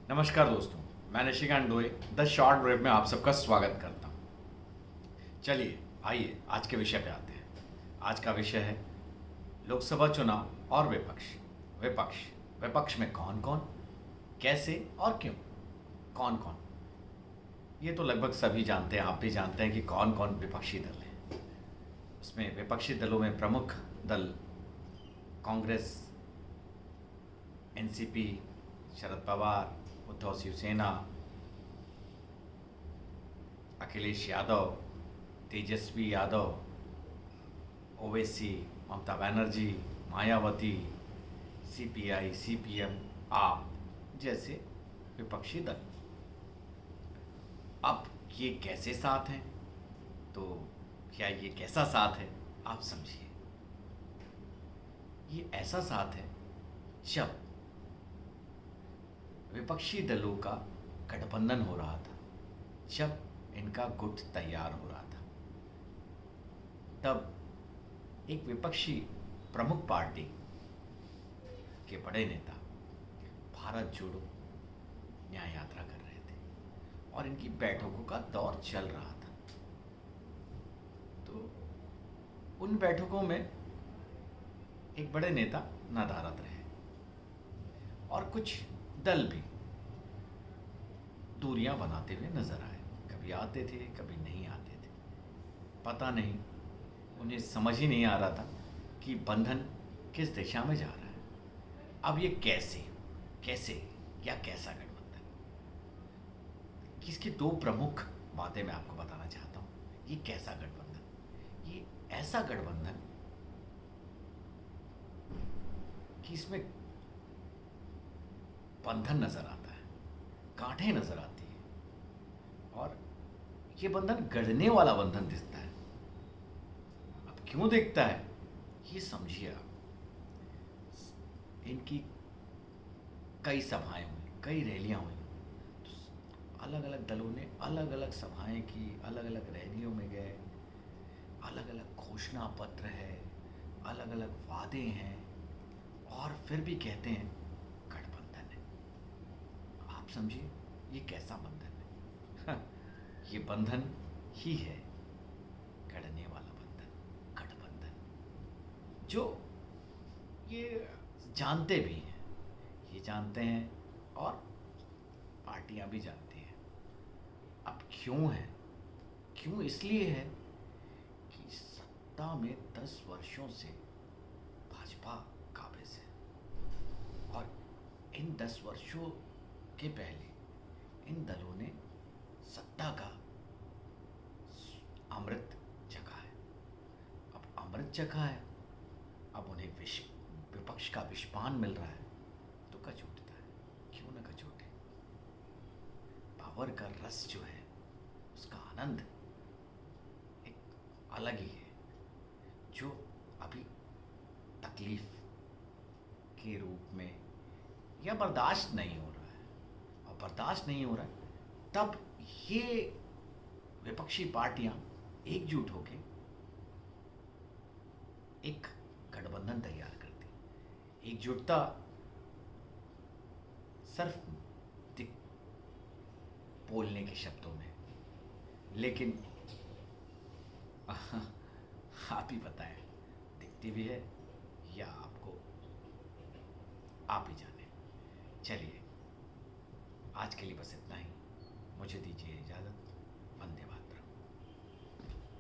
नमस्कार दोस्तों, मैं निशिकांत डोए द शॉर्ट वेव में आप सबका स्वागत करता हूँ। चलिए आइए आज के विषय पे आते हैं। आज का विषय है लोकसभा चुनाव और विपक्ष। विपक्ष विपक्ष में कौन कौन, कैसे और क्यों, कौन कौन, ये तो लगभग सभी जानते हैं, आप भी जानते हैं कि कौन कौन विपक्षी दल हैं। उसमें विपक्षी दलों में प्रमुख दल Congress, NCP, Sharad Pawar, Uddhav Shiv Sena, Akhilesh Yadav, Tejashwi Yadav, Owaisi, Mamata Banerjee, Mayawati, CPI, CPM, आप जैसे विपक्षी दल। अब ये कैसे साथ हैं, तो क्या ये कैसा साथ है आप समझिए। ये ऐसा साथ है जब विपक्षी दलों का गठबंधन हो रहा था, जब इनका गुट तैयार हो रहा था, तब एक विपक्षी प्रमुख पार्टी के बड़े नेता भारत जोड़ो न्याय यात्रा कर रहे थे और इनकी बैठकों का दौर चल रहा था। तो उन बैठकों में एक बड़े नेता नदारद रहे और कुछ दल भी दूरियां बनाते हुए नजर आए। कभी आते थे, कभी नहीं आते थे। पता नहीं, उन्हें समझ ही नहीं आ रहा था कि बंधन किस दिशा में जा रहा है। अब ये कैसे कैसे या कैसा गठबंधन, इसकी दो प्रमुख बातें मैं आपको बताना चाहता हूं। ये कैसा गठबंधन, ये ऐसा गठबंधन कि इसमें बंधन नजर आता है, गांठें नजर आती है और ये बंधन गढ़ने वाला बंधन दिखता है। अब क्यों दिखता है ये समझिए आप। इनकी कई सभाएं हुई, कई रैलियां हुई, तो अलग अलग दलों ने अलग अलग सभाएं की, अलग अलग रैलियों में गए, अलग अलग घोषणा पत्र है, अलग अलग वादे हैं और फिर भी कहते हैं गठबंधन है। आप समझिए ये कैसा बंधन है। हाँ, ये बंधन ही है गढ़ने वाला बंधन, गठबंधन, जो ये जानते भी हैं, ये जानते हैं और पार्टियां भी जानती हैं। अब क्यों है, क्यों इसलिए है कि सत्ता में 10 वर्षों से भाजपा काबिज है और इन 10 वर्षों के पहले इन दलों ने सत्ता का अमृत चखा है। अब अमृत चखा है, अब उन्हें विपक्ष का विषपान मिल रहा है, तो कचोटता है। क्यों ना कचोटे। पावर का रस जो है, उसका आनंद एक अलग ही है, जो अभी तकलीफ के रूप में या बर्दाश्त नहीं हो रहा है। और बर्दाश्त नहीं हो रहा है तब ये विपक्षी पार्टियां एकजुट होकर एक गठबंधन तैयार करती। एकजुटता सिर्फ बोलने के शब्दों में, लेकिन आप ही बताएं दिखती भी है या आपको आप ही जाने। चलिए आज के लिए बस इतना ही।